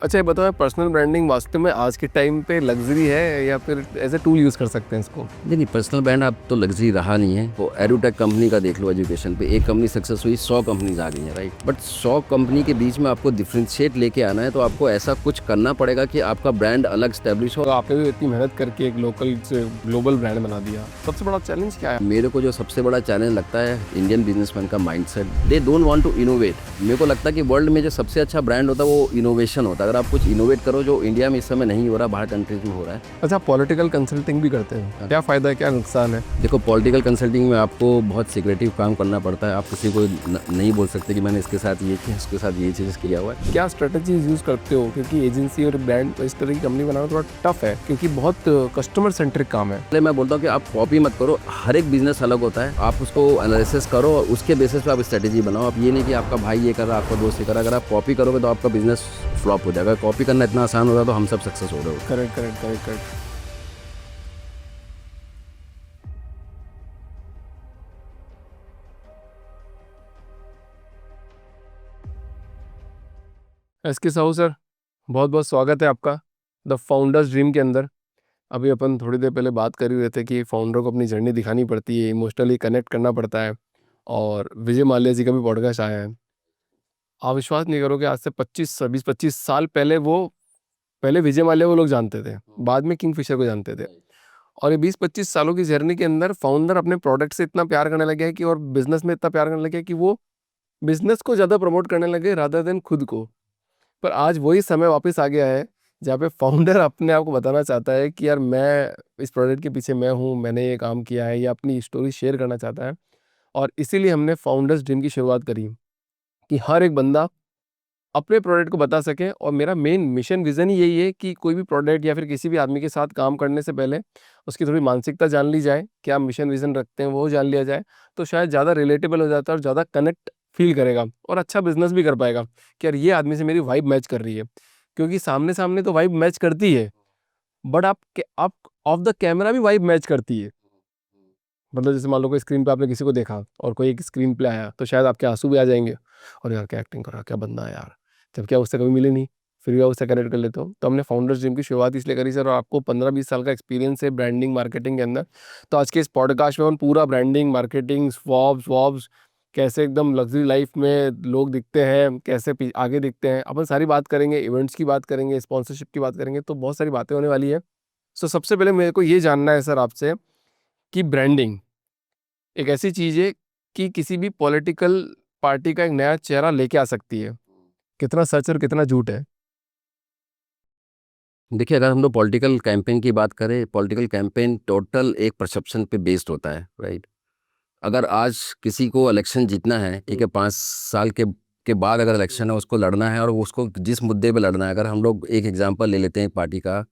अच्छा ये बताओ पर्सनल ब्रांडिंग वास्तव में आज के टाइम पे लग्जरी है या फिर एज ए टूल यूज़ कर सकते हैं इसको? नहीं, पर्सनल ब्रांड अब तो लग्जरी रहा नहीं है। वो एडुटेक कंपनी का देख लो, एजुकेशन पे एक कंपनी सक्सेस हुई, 100 कंपनीज आ गई हैं, राइट। बट 100 कंपनी के बीच में आपको डिफ्रेंशिएट लेके आना है, तो आपको ऐसा कुछ करना पड़ेगा कि आपका ब्रांड अलग स्टैब्लिश हो। तो आपने भी इतनी मेहनत करके एक लोकल से ग्लोबल ब्रांड बना दिया, सबसे बड़ा चैलेंज क्या है? मेरे को जो सबसे बड़ा चैलेंज लगता है इंडियन बिजनेसमैन का mindset. They don't want to innovate. मेरे को लगता है कि वर्ल्ड में जो सबसे अच्छा ब्रांड होता है वो इनोवेशन होता है। अगर आप कुछ इनोवेट करो जो इंडिया में इस समय नहीं हो रहा, बाहर कंट्रीज में हो रहा है। अच्छा पॉलिटिकल कंसल्टिंग भी करते हैं, क्या फ़ायदा है क्या नुकसान है? देखो, पॉलिटिकल कंसल्टिंग में आपको बहुत सिक्रेटिव काम करना पड़ता है। आप किसी को नहीं बोल सकते कि मैंने इसके साथ ये किया, इसके साथ ये चीज़ किया हुआ है। क्या स्ट्रेटजीज यूज़ करते हो, क्योंकि एजेंसी और ब्रांड इस तरह की कंपनी बनाना थोड़ा टफ है क्योंकि बहुत कस्टमर सेंट्रिक काम है। पहले मैं बोलता हूँ कि आप कॉपी मत करो। हर एक बिजनेस अलग होता है, आप उसको एनालिसिस करो और उसके बेसिस पे आप स्ट्रेटेजी बनाओ। आप ये नहीं कि आपका भाई ये कर रहा है, आपका दोस्त ये कर रहा है। अगर आप कॉपी करोगे तो आपका बिजनेस फ्लॉप हो जाएगा। कॉपी करना इतना आसान होता तो हम सब सक्सेस हो रहे हो। Correct correct correct correct. SK Sahu sir, बहुत बहुत स्वागत है आपका द फाउंडर्स ड्रीम के अंदर। अभी अपन थोड़ी देर पहले बात कर ही रहे थे कि फाउंडर को अपनी जर्नी दिखानी पड़ती है, इमोशनली कनेक्ट करना पड़ता है। और विजय माल्या जी का भी पॉडकास्ट आया है। आप विश्वास नहीं करोगे, आज से 25 साल पहले पहले विजय माल्या को लोग जानते थे, बाद में किंगफिशर को जानते थे। और ये 20-25 सालों की जर्नी के अंदर फाउंडर अपने प्रोडक्ट से इतना प्यार करने लगे हैं कि, और बिजनेस में इतना प्यार करने लगे कि वो बिजनेस को ज़्यादा प्रमोट करने लगे रादर देन खुद को। पर आज वही समय वापस आ गया है जहाँ पे फाउंडर अपने आप को बताना चाहता है कि यार मैं इस प्रोडक्ट के पीछे मैं हूँ, मैंने ये काम किया है, या अपनी स्टोरी शेयर करना चाहता है। और इसीलिए हमने फाउंडर्स ड्रीम की शुरुआत करी कि हर एक बंदा अपने प्रोडक्ट को बता सके। और मेरा मेन मिशन विज़न ही यही है कि कोई भी प्रोडक्ट या फिर किसी भी आदमी के साथ काम करने से पहले उसकी थोड़ी मानसिकता जान ली जाए, क्या मिशन विज़न रखते हैं वो जान लिया जाए, तो शायद ज़्यादा रिलेटेबल हो जाता है और ज़्यादा कनेक्ट फील करेगा और अच्छा बिजनेस भी कर पाएगा कि यार ये आदमी से मेरी वाइब मैच कर रही है। क्योंकि सामने सामने तो वाइब मैच करती है, बट आप ऑफ द कैमरा भी वाइब मैच करती है। मतलब जैसे मान लो कोई स्क्रीन पे आपने किसी को देखा और कोई एक स्क्रीन पे आया तो शायद आपके आंसू भी आ जाएंगे, और यार क्या एक्टिंग कर रहा, क्या बंदा है यार। जब क्या उससे कभी मिले नहीं, फिर भी आप उससे कनेक्ट कर लेते हो। तो हमने फाउंडर्स जिम की शुरुआत इसलिए करी सर, और आपको 15-20 साल का एक्सपीरियंस है ब्रांडिंग मार्केटिंग के अंदर। तो आज के इस पॉडकास्ट में हम पूरा ब्रांडिंग मार्केटिंग स्वॉब्स वॉब्स, कैसे एकदम लग्जरी लाइफ में लोग दिखते हैं, कैसे आगे दिखते हैं, अपन सारी बात करेंगे। इवेंट्स की बात करेंगे, स्पॉन्सरशिप की बात करेंगे, तो बहुत सारी बातें होने वाली है। सो सबसे पहले मेरे को ये जानना है सर आपसे कि ब्रांडिंग एक ऐसी चीज़ है कि किसी भी पॉलिटिकल पार्टी का एक नया चेहरा लेके आ सकती है। कितना सच और कितना झूठ है? देखिए, अगर हम लोग पॉलिटिकल कैंपेन की बात करें, पॉलिटिकल कैंपेन टोटल एक परसेप्शन पे बेस्ड होता है, राइट। अगर आज किसी को इलेक्शन जीतना है, ठीक है, 5 साल के बाद अगर इलेक्शन है, उसको लड़ना है और वो उसको जिस मुद्दे पे लड़ना है। अगर हम लोग एक एग्जांपल ले लेते हैं पार्टी का,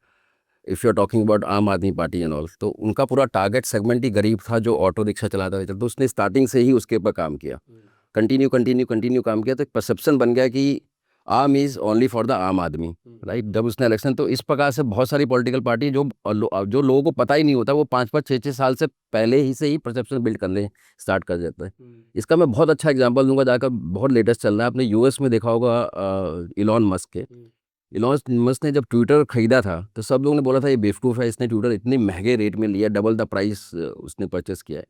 if you are talking about Aam Aadmi party and all, तो उनका पूरा टारगेट सेगमेंट ही गरीब था जो ऑटो रिक्शा चलाता था। तो उसने स्टार्टिंग से ही उसके ऊपर काम किया, कंटिन्यू कंटिन्यू कंटिन्यू काम किया। तो एक परसेप्शन बन गया कि आम इज़ ओनली फॉर द आम आदमी, राइट। जब उसने इलेक्शन, तो इस प्रकार से बहुत सारी पॉलिटिकल पार्टी जो लोगों को पता ही नहीं होता, वो 5-5 6-6 साल से पहले ही से ही परसेप्शन बिल्ड करने स्टार्ट कर देते हैं। इसका मैं बहुत अच्छा एग्जांपल दूंगा, जाकर बहुत लेटेस्ट चल रहा है। आपने यूएस में देखा होगा इलॉन मस्क के। इलॉन मस्क ने जब ट्विटर खरीदा था तो सब लोगों ने बोला था ये बेवकूफ़ है, इसने ट्विटर इतने महंगे रेट में लिया, डबल द प्राइस उसने परचेस किया है।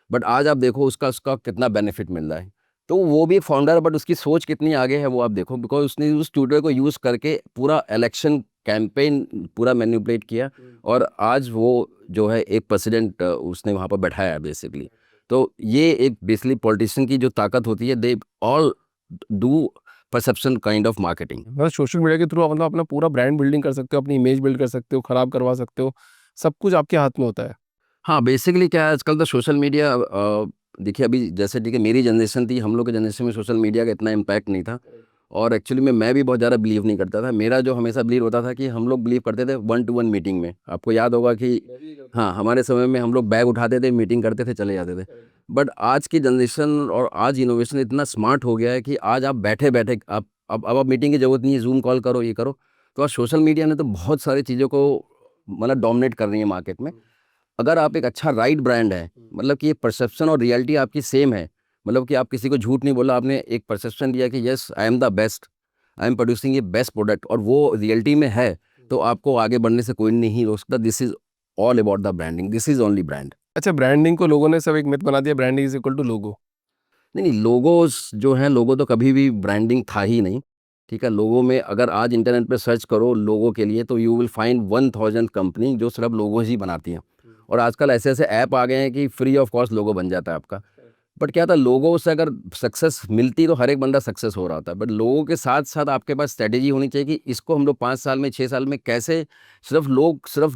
बट आज आप देखो उसका उसका कितना बेनिफिट मिल रहा है। तो वो भी एक फाउंडर है, बट उसकी सोच कितनी आगे है वो आप देखो, बिकॉज उसने उस ट्विटर को यूज़ करके पूरा इलेक्शन कैंपेन पूरा मैनिपुलेट किया। और आज वो जो है एक प्रेसिडेंट उसने वहाँ पर बैठाया है बेसिकली। तो ये एक बेसिकली पॉलिटिशियन की जो ताकत होती है, they all do perception kind of marketing. मतलब सोशल मीडिया के थ्रू मतलब अपना पूरा ब्रांड बिल्डिंग कर सकते हो, अपनी इमेज बिल्ड कर सकते हो, खराब करवा सकते हो, सब कुछ आपके हाथ में होता है। हाँ, बेसिकली क्या है आजकल तो सोशल मीडिया, देखिए अभी जैसे ठीक है मेरी जनरेशन थी, हम लोग के जनरेशन में सोशल मीडिया का इतना इम्पैक्ट नहीं था। और एक्चुअली में मैं भी बहुत ज़्यादा बिलीव नहीं करता था। मेरा जो हमेशा बिलीव होता था कि हम लोग बिलीव करते थे 1-to-1 मीटिंग में। आपको याद होगा कि हाँ, हमारे समय में हम लोग बैग उठाते थे, मीटिंग करते थे, चले जाते थे। बट आज की जनरेशन और आज इनोवेशन इतना स्मार्ट हो गया है कि आज आप बैठे-बैठे अब आप मीटिंग की ज़रूरत नहीं है, ज़ूम कॉल करो, ये करो। तो आज सोशल मीडिया ने तो बहुत सारी चीज़ों को मतलब डोमिनेट कर रही है मार्केट में। अगर आप एक अच्छा राइट ब्रांड है, मतलब कि परसेप्शन और रियलिटी आपकी सेम है, मतलब कि आप किसी को झूठ नहीं बोला, आपने एक परसेप्शन दिया कि yes I am the best. I am producing ये बेस्ट प्रोडक्ट और वो रियलिटी में है, तो आपको आगे बढ़ने से कोई नहीं रोक सकता। This is all about the branding, this is only brand. अच्छा, ब्रांडिंग को लोगों ने सब एक मिथ बना दिया, ब्रांडिंग इज इक्वल टू लोगो। नहीं नहीं, लोगोस जो हैं, लोगो तो कभी भी ब्रांडिंग था ही नहीं। ठीक है, लोगों में अगर आज इंटरनेट पे सर्च करो लोगो के लिए तो यू विल फाइंड 1000 कंपनी जो सिर्फ लोगोस ही बनाती हैं। और आजकल ऐसे ऐसे ऐप आ गए हैं कि फ्री ऑफ कॉस्ट लोगो बन जाता है आपका। बट क्या था, लोगों से अगर सक्सेस मिलती तो हर एक बंदा सक्सेस हो रहा था। बट लोगों के साथ साथ आपके पास स्ट्रेटेजी होनी चाहिए कि इसको हम लोग 5 साल में 6 साल में कैसे सिर्फ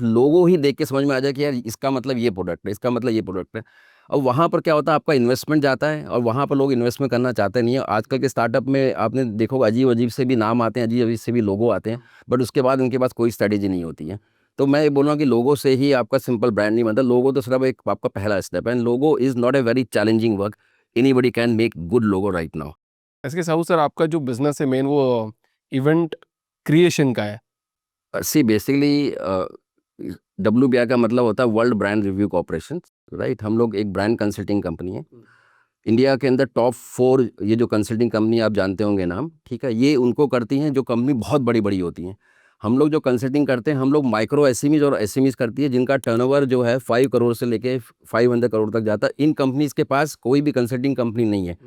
लोगों ही देख के समझ में आ जाए कि यार इसका मतलब ये प्रोडक्ट है, इसका मतलब ये प्रोडक्ट है। और वहाँ पर क्या होता है, आपका इन्वेस्टमेंट जाता है और वहाँ पर लोग इन्वेस्टमेंट करना चाहते नहीं है। आजकल के स्टार्टअप में आपने देखोगे अजीब अजीब से भी नाम आते हैं, अजीब अजीब से भी लोगो आते हैं, बट उसके बाद उनके पास कोई स्ट्रेटेजी नहीं होती है। तो मैं ये बोल रहा हूँ कि लोगो से ही आपका सिंपल ब्रांड नहीं बनता। लोगो तो सिर्फ एक आपका पहला स्टेप है। लोगो is not a very challenging work, anybody can make good logo right now. इसके साहू सर, आपका जो बिजनेस है मेन, वो इवेंट क्रिएशन का है। सी बेसिकली WBR का मतलब होता है world brand review corporation, right. हम लोग एक ब्रांड कंसल्टिंग कंपनी है। इंडिया के अंदर टॉप 4 ये जो कंसल्टिंग कंपनी आप जानते होंगे नाम, ठीक है, ये उनको करती हैं जो कंपनी बहुत बड़ी बड़ी होती हैं। हम लोग जो कंसल्टिंग करते हैं, हम लोग माइक्रो एसएमईज और एसएमईज करती है जिनका टर्नओवर जो है 5 करोड़ से लेके 500 करोड़ तक जाता है। इन कंपनीज के पास कोई भी कंसल्टिंग कंपनी नहीं है,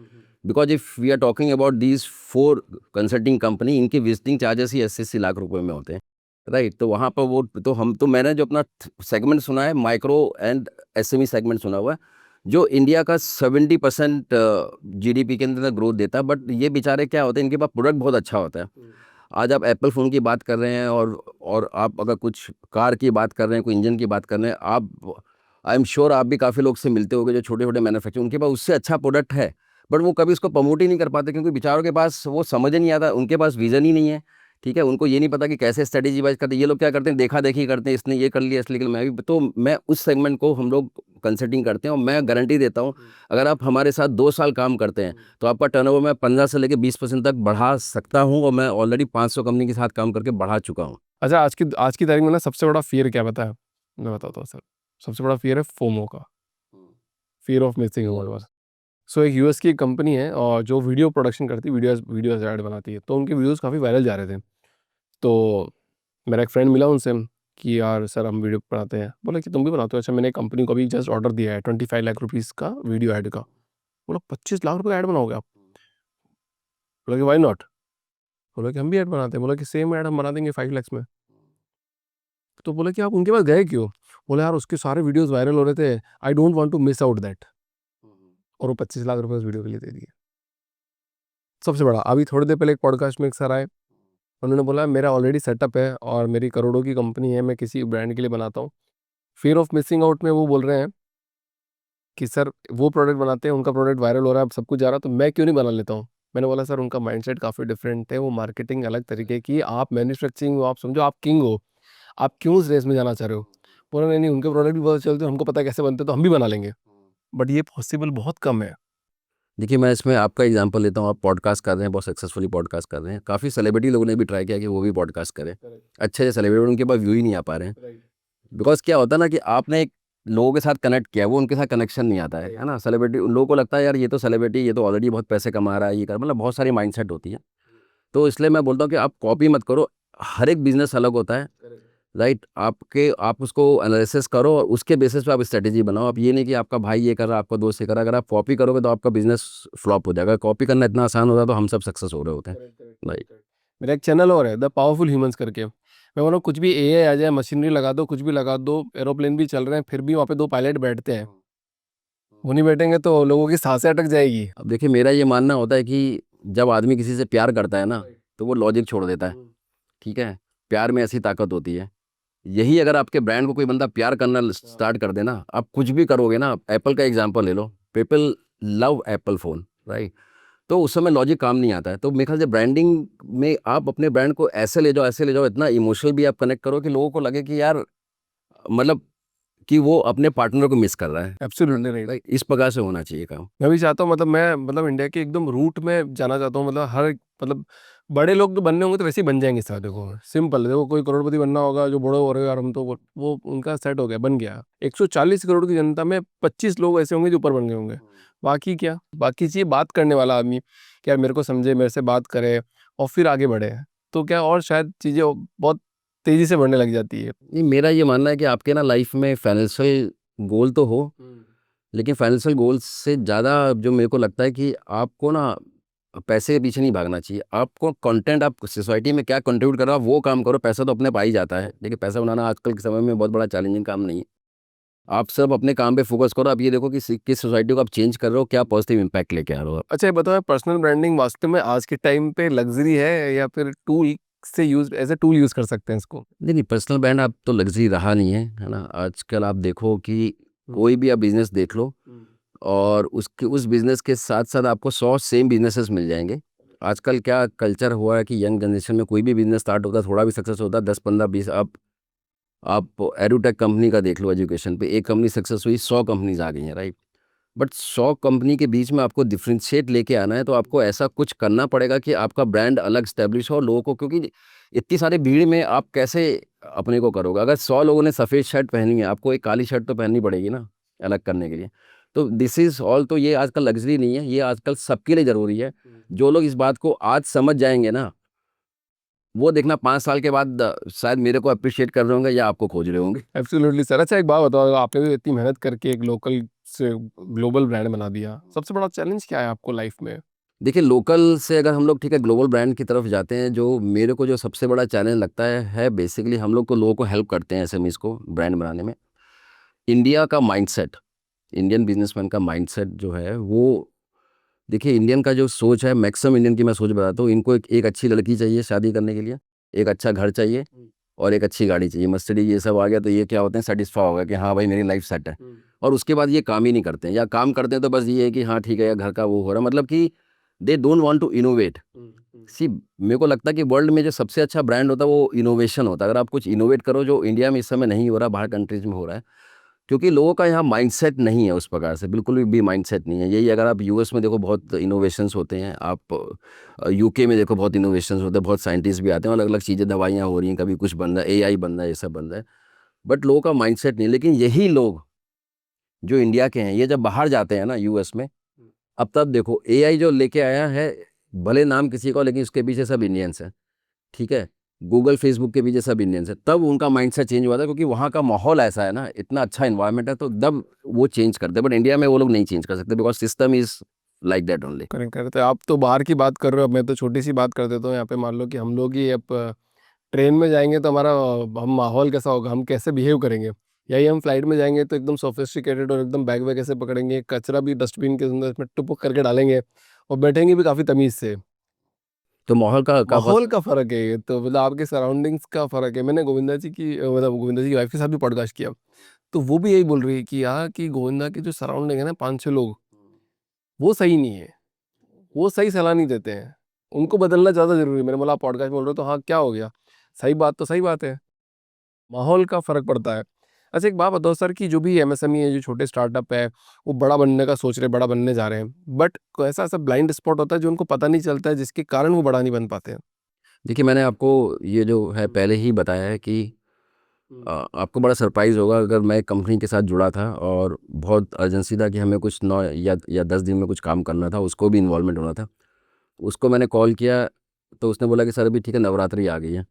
because if we are talking about these 4 consulting company, इनके विजिटिंग चार्जेस ही 80-80 लाख रुपए में होते हैं, राइट। तो वहाँ पर वो तो मैंने जो अपना सेगमेंट सुना है, माइक्रो एंड एसएमई सेगमेंट सुना हुआ है, जो इंडिया का 70% जीडीपी के अंदर ग्रोथ देता है। बट ये बेचारे क्या होते हैं, इनके पास प्रोडक्ट बहुत अच्छा होता है। आज आप एप्पल फ़ोन की बात कर रहे हैं और आप अगर कुछ कार की बात कर रहे हैं, कोई इंजन की बात कर रहे हैं, आप आई एम श्योर आप भी काफ़ी लोग से मिलते होंगे जो छोटे छोटे मैन्युफैक्चर, उनके पास उससे अच्छा प्रोडक्ट है, बट वो कभी उसको प्रमोट ही नहीं कर पाते क्योंकि बेचारों के पास वो समझ ही नहीं आता, उनके पास विजन ही नहीं है। ठीक है, उनको ये नहीं पता कि कैसे स्ट्रेटेजी वाइज करते हैं। ये लोग क्या करते हैं, देखा देखी करते हैं, इसने ये कर लिया इसलिए मैं भी, तो मैं उस सेगमेंट को हम लोग कंसल्टिंग करते हैं। और मैं गारंटी देता हूँ, अगर आप हमारे साथ 2 साल काम करते हैं तो आपका टर्नओवर मैं 15 से लेकर 20% तक बढ़ा सकता हूँ। और मैं ऑलरेडी 500 कंपनी के साथ काम करके बढ़ा चुका हूँ। अच्छा, आज की तारीख में ना सबसे बड़ा फियर क्या पता है? मैं बताता हूँ सर। सबसे बड़ा फियर है फोमो का, फियर ऑफ मिसिंग आउट। सो एक यूएस की कंपनी है और जो वीडियो प्रोडक्शन करती है, वीडियोस ऐड बनाती है, तो उनके वीडियोस काफ़ी वायरल जा रहे थे। तो मेरा एक फ्रेंड मिला उनसे कि यार सर हम वीडियो बनाते हैं। बोला कि तुम भी बनाते हो? अच्छा, मैंने एक कंपनी को अभी जस्ट ऑर्डर दिया है 25 लाख रुपीज़ का वीडियो ऐड का। बोला 25 लाख रुपये ऐड बनाओगे आप? बोला कि वाई नॉट। बोला कि हम भी ऐड बनाते हैं। बोला कि सेम ऐड हम बना देंगे 5 लाख में। तो बोला कि आप उनके पास गए क्यों? बोला यार उसके सारे वीडियोस वायरल हो रहे थे, I don't want to miss out that. और वो 25 लाख रुपए उस वीडियो के लिए दे दिए। सबसे बड़ा, अभी थोड़ी देर पहले एक पॉडकास्ट में एक सर आए, उन्होंने बोला मेरा ऑलरेडी सेटअप है और मेरी करोड़ों की कंपनी है, मैं किसी ब्रांड के लिए बनाता हूँ। फियर ऑफ मिसिंग आउट में वो बोल रहे हैं कि सर वो प्रोडक्ट बनाते हैं, उनका प्रोडक्ट वायरल हो रहा है, अब सब कुछ जा रहा है, तो मैं क्यों नहीं बना लेता हूँ? मैंने बोला सर उनका माइंडसेट काफ़ी डिफरेंट है, वो मार्केटिंग अलग तरीके की, आप मैन्युफैक्चरिंग हो, आप समझो आप किंग हो, आप क्यों उस रेस में जाना चाह रहे हो? बोला नहीं नहीं, उनके प्रोडक्ट भी बहुत चलते हैं, हमको पता है कैसे बनते हैं, तो हम भी बना लेंगे। बट ये पॉसिबल बहुत कम है। देखिए, मैं इसमें आपका एग्जांपल लेता हूँ। आप पॉडकास्ट कर रहे हैं, बहुत सक्सेसफुली पॉडकास्ट कर रहे हैं। काफ़ी सेलिब्रिटी लोगों ने भी ट्राई किया कि वो भी पॉडकास्ट करें, अच्छे से सेलिब्रिटी, उनके पास व्यू ही नहीं आ पा रहे हैं। बिकॉज क्या होता है ना कि आपने एक लोगों के साथ कनेक्ट किया, वो उनके साथ कनेक्शन नहीं आता है ना। सेलिब्रिटी, उन लोगों को लगता है यार ये तो सेलिब्रिटी, ये तो ऑलरेडी बहुत पैसे कमा रहा है, ये कर, मतलब बहुत सारी माइंडसेट होती है। तो इसलिए मैं बोलता हूँ कि आप कॉपी मत करो। हर एक बिजनेस अलग होता है, राइट। आप उसको एनालिसिस करो और उसके बेसिस पे आप स्ट्रेटेजी बनाओ। आप ये नहीं कि आपका भाई ये कर रहा है, आपका दोस्त ये कर रहा है, अगर आप कॉपी करोगे तो आपका बिजनेस फ्लॉप हो जाएगा। कॉपी करना इतना आसान होता है तो हम सब सक्सेस हो रहे होते हैं, राइट। मेरा एक चैनल और है द पावरफुल ह्यूमंस करके। मैं बोला कुछ भी एआई आ जाए, मशीनरी लगा दो, कुछ भी लगा दो, एरोप्लेन भी चल रहे हैं, फिर भी वहाँ पे 2 पायलट बैठते हैं। वो नहीं बैठेंगे तो लोगों की सांसें अटक जाएगी। अब देखिए, मेरा ये मानना होता है कि जब आदमी किसी से प्यार करता है ना, तो वो लॉजिक छोड़ देता है। ठीक है, प्यार में ऐसी ताकत होती है। यही अगर आपके ब्रांड को कोई बंदा प्यार करना स्टार्ट कर देना, आप कुछ भी करोगे ना। एप्पल का एग्जांपल ले लो, people love Apple phone, right. तो उस समय लॉजिक काम नहीं आता है। तो मेरे ख्याल से ब्रांडिंग में आप अपने ब्रांड को ऐसे ले जाओ, ऐसे ले जाओ, इतना इमोशनल भी आप कनेक्ट करो कि लोगों को लगे कि यार, मतलब कि वो अपने पार्टनर को मिस कर रहा है, एब्सोल्युटली राइट। राइट। इस प्रकार से होना चाहिए काम। मैं भी चाहता हूँ, मतलब मैं मतलब इंडिया के एकदम रूट में जाना चाहता हूँ। मतलब हर मतलब बड़े लोग तो बनने होंगे तो वैसे ही बन जाएंगे सर। देखो सिंपल, देखो कोई करोड़पति बनना होगा, जो बड़े हो रहे हो यार हम तो वो उनका सेट हो गया, बन गया। 140 करोड़ की जनता में 25 लोग ऐसे होंगे जो ऊपर बन गए होंगे। बाकी क्या, बाकी चाहिए बात करने वाला आदमी कि यार मेरे को समझे, मेरे से बात करे, और फिर आगे बढ़े, तो क्या और शायद चीज़ें बहुत तेज़ी से बढ़ने लग जाती है। नहीं, मेरा ये मानना है कि आपके ना लाइफ में फाइनेंशियल गोल तो हो, लेकिन फाइनेंशियल गोल से ज़्यादा जो मेरे को लगता है कि आपको ना पैसे के पीछे नहीं भागना चाहिए। आपको कंटेंट, आप सोसाइटी में क्या कंट्रीब्यूट कर रहे हो आप वो काम करो। पैसा तो अपने पा ही जाता है, देखिए पैसा बनाना आजकल के समय में बहुत बड़ा चैलेंजिंग काम नहीं है। आप सब अपने काम पे फोकस करो। आप ये देखो कि किस सोसाइटी को आप चेंज कर रहे हो, क्या पॉजिटिव इम्पैक्ट लेके आ रहे हो आप। अच्छा, ये बताओ, पर्सनल ब्रांडिंग वास्तव में आज के टाइम पे लग्ज़री है या फिर टूल से use, as a tool use कर सकते हैं इसको? नहीं नहीं, पर्सनल ब्रांड आप तो लग्जरी रहा नहीं है ना। आजकल आप देखो कि कोई भी आप बिजनेस देख लो और उसके उस बिजनेस के साथ साथ आपको 100 सेम बिजनेसेस मिल जाएंगे। आजकल क्या कल्चर हुआ है कि यंग जनरेशन में कोई भी बिजनेस स्टार्ट होता है, थोड़ा भी सक्सेस होता है, 10 15 20। आप एडुटेक कंपनी का देख लो, एजुकेशन पे एक कंपनी सक्सेस हुई, 100 कंपनीज आ गई हैं, राइट। बट 100 कंपनी के बीच में आपको डिफ्रेंशिएट लेके आना है तो आपको ऐसा कुछ करना पड़ेगा कि आपका ब्रांड अलग स्टैब्लिश हो लोगों को, क्योंकि इतनी सारी भीड़ में आप कैसे अपने को करोगे। अगर 100 लोगों ने सफ़ेद शर्ट पहनी है, आपको एक काली शर्ट तो पहननी पड़ेगी ना अलग करने के लिए। तो दिस इज़ ऑल, तो ये आजकल लग्जरी नहीं है, ये आजकल सबके लिए ज़रूरी है। जो लोग इस बात को आज समझ जाएंगे ना, वो देखना 5 साल के बाद शायद मेरे को अप्रिशिएट कर रहे होंगे या आपको खोज रहे होंगे। Absolutely sir. अच्छा, एक बात बताओ, आपने भी इतनी मेहनत करके एक लोकल से ग्लोबल ब्रांड बना दिया, सबसे बड़ा चैलेंज क्या है आपको लाइफ में? देखिए, लोकल से अगर हम लोग ठीक है ग्लोबल ब्रांड की तरफ जाते हैं, जो मेरे को जो सबसे बड़ा चैलेंज लगता है बेसिकली हम लोग को लोगों को हेल्प करते हैं एसएमईज को ब्रांड बनाने में। इंडिया का माइंडसेट, इंडियन बिजनेसमैन का माइंडसेट जो है वो, देखिए इंडियन का जो सोच है, मैक्सिमम इंडियन की मैं सोच बताता हूँ, इनको एक अच्छी लड़की चाहिए शादी करने के लिए, एक अच्छा घर चाहिए और एक अच्छी गाड़ी चाहिए। मर्सिडीज ये सब आ गया तो ये क्या होते हैं, सेटिस्फाई हो गया कि हाँ भाई मेरी लाइफ सेट है। और उसके बाद ये काम ही नहीं करते हैं, या काम करते हैं तो बस ये है कि हाँ ठीक है, या घर का वो हो रहा, मतलब कि they don't want to innovate. See, मेरे को लगता है कि वर्ल्ड में जो सबसे अच्छा ब्रांड होता है वो इनोवेशन होता है। अगर आप कुछ इनोवेट करो जो इंडिया में इस समय नहीं हो रहा, बाहर कंट्रीज में हो रहा है, क्योंकि लोगों का यहाँ माइंडसेट नहीं है उस प्रकार से, बिल्कुल भी माइंडसेट नहीं है। यही अगर आप यूएस में देखो बहुत इनोवेशंस होते हैं, आप यूके में देखो बहुत इनोवेशंस होते हैं, बहुत साइंटिस्ट भी आते हैं, अलग अलग चीज़ें, दवाइयाँ हो रही हैं, कभी कुछ बन रहा है, एआई बन रहा है, ये सब बन रहा है। बट लोगों का माइंडसेट नहीं। लेकिन यही लोग जो इंडिया के हैं, ये जब बाहर जाते हैं ना यूएस में, अब तब देखो एआई जो लेके आया है, भले नाम किसी का हो, लेकिन उसके पीछे सब इंडियंस हैं, ठीक है। गूगल फेसबुक के पीछे सब इंडियंस है, तब उनका माइंडसेट चेंज हुआ था, क्योंकि वहाँ का माहौल ऐसा है ना, इतना अच्छा इन्वायरमेंट है, तो तब वो चेंज करते हैं। बट इंडिया में वो लोग नहीं चेंज कर सकते, because system is like that only. Correct correct. आप तो बाहर की बात कर रहे हो, अब मैं तो छोटी सी बात कर देता हूँ। यहाँ पे मान लो कि हम लोग ही अब ट्रेन में जाएंगे तो हमारा हम माहौल कैसा होगा, हम कैसे बिहेव करेंगे। यही हम फ्लाइट में जाएंगे तो एकदम सोफिस्टिकेटेड और एकदम बैग वैग कैसे पकड़ेंगे, कचरा भी डस्टबिन के अंदर में टुपक करके डालेंगे और बैठेंगे भी काफ़ी तमीज़ से। तो माहौल का बहुत। माहौल का फ़र्क है ये तो, मतलब आपके सराउंडिंग्स का फ़र्क है। मैंने गोविंदा जी की मतलब गोविंदा जी की वाइफ के साथ भी पॉडकास्ट किया, तो वो भी यही बोल रही है कि यहाँ की गोविंदा की जो सराउंडिंग है ना, 5-6 लोग, वो सही नहीं है। वो सही सलाह नहीं देते हैं। उनको बदलना ज़्यादा ज़रूरी है। मैंने बोला, आप पॉडकास्ट बोल रहे हो तो हाँ, क्या हो गया? सही बात तो सही बात है। माहौल का फ़र्क पड़ता है। अच्छा, एक बात बताओ सर कि जो भी एमएसएमई है, जो छोटे स्टार्टअप है, वो बड़ा बनने का सोच रहे हैं, बड़ा बनने जा रहे हैं। बट कोई ऐसा-ऐसा ब्लाइंड स्पॉट होता है जो उनको पता नहीं चलता है, जिसके कारण वो बड़ा नहीं बन पाते हैं? देखिए, मैंने आपको ये जो है पहले ही बताया है कि आपको बड़ा सरप्राइज़ होगा अगर मैं कंपनी के साथ जुड़ा था और बहुत अर्जेंसी था कि हमें कुछ 9 या 10 दिन में कुछ काम करना था, उसको भी इन्वॉल्वमेंट होना था। उसको मैंने कॉल किया तो उसने बोला कि सर अभी ठीक है, नवरात्रि आ गई है।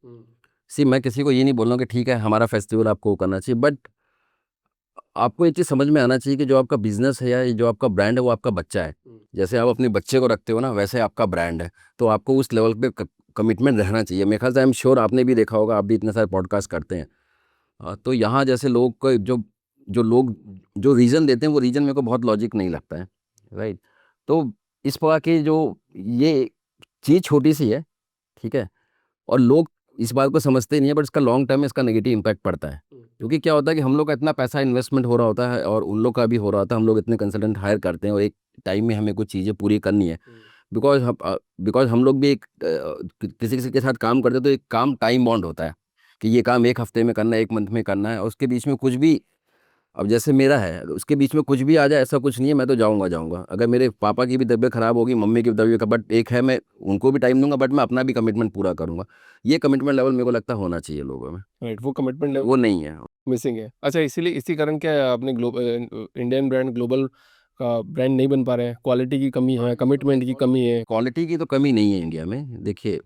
सी, मैं किसी को ये नहीं बोल रहा हूँ कि ठीक है हमारा फेस्टिवल आपको वो करना चाहिए, बट आपको ये चीज़ समझ में आना चाहिए कि जो आपका बिजनेस है या ये जो आपका ब्रांड है वो आपका बच्चा है। जैसे आप अपने बच्चे को रखते हो ना, वैसे आपका ब्रांड है। तो आपको उस लेवल पे कमिटमेंट रहना चाहिए। मेरे ख्याल से आई एम श्योर आपने भी देखा होगा, आप भी इतने सारे पॉडकास्ट करते हैं। तो यहाँ जैसे लोग को जो लोग जो रीज़न देते हैं, वो रीज़न मेरे को बहुत लॉजिक नहीं लगता है, राइट। तो इस प्रकार की जो ये चीज़ छोटी सी है, ठीक है, और लोग इस बात को समझते नहीं है, बट इसका लॉन्ग टर्म में इसका नेगेटिव इम्पैक्ट पड़ता है। क्योंकि क्या होता है कि हम लोग का इतना पैसा इन्वेस्टमेंट हो रहा होता है और उन लोग का भी हो रहा होता है, हम लोग इतने कंसल्टेंट हायर करते हैं और एक टाइम में हमें कुछ चीज़ें पूरी करनी है। बिकॉज हम लोग भी एक किसी किसी के साथ काम करते हैं, तो एक काम टाइम बॉन्ड होता है कि ये काम 1 हफ्ते में करना है, 1 मंथ में करना है, और उसके बीच में कुछ भी, अब जैसे मेरा है, उसके बीच में कुछ भी आ जाए ऐसा कुछ नहीं है, मैं तो जाऊँगा जाऊँगा। अगर मेरे पापा की भी तबीयत ख़राब होगी, मम्मी की भी तबीयत, बट एक है, मैं उनको भी टाइम दूँगा, बट मैं अपना भी कमिटमेंट पूरा करूँगा। ये कमिटमेंट लेवल मेरे को लगता है होना चाहिए लोगों में, राइट, वो कमिटमेंट लेवल वो नहीं है। मिसिंग है। अच्छा, इसीलिए इसी कारण क्या आपने इंडियन ब्रांड ग्लोबल ब्रांड नहीं बन पा रहे हैं? क्वालिटी की कमी है, कमिटमेंट की कमी है? क्वालिटी की तो कमी नहीं है इंडिया में। देखिए,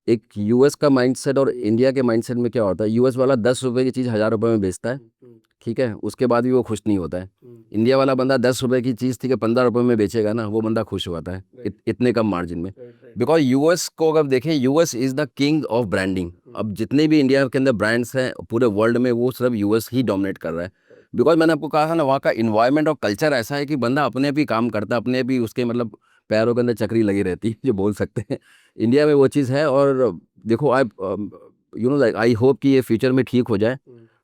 एक यूएस का माइंडसेट और इंडिया के माइंडसेट में क्या होता है, यूएस वाला 10 रुपए की चीज़ 1000 रुपए में बेचता है, ठीक है, उसके बाद भी वो खुश नहीं होता है। इंडिया वाला बंदा 10 रुपए की चीज़ थी कि 15 रुपए में बेचेगा ना, वो बंदा खुश होता है इतने कम मार्जिन में। बिकॉज यूएस को अगर देखें, US is the king of branding. अब जितने भी इंडिया के अंदर ब्रांड्स हैं पूरे वर्ल्ड में, वो सिर्फ यूएस ही डोमिनेट कर रहा है। बिकॉज मैंने आपको कहा था ना, वहाँ का इन्वायरमेंट और कल्चर ऐसा है कि बंदा अपने भी काम करता है, अपने भी उसके मतलब पैरों के अंदर चक्री लगी रहती है, जो बोल सकते हैं। इंडिया में वो चीज़ है। और देखो, आई लाइक आई होप कि ये फ्यूचर में ठीक हो जाए।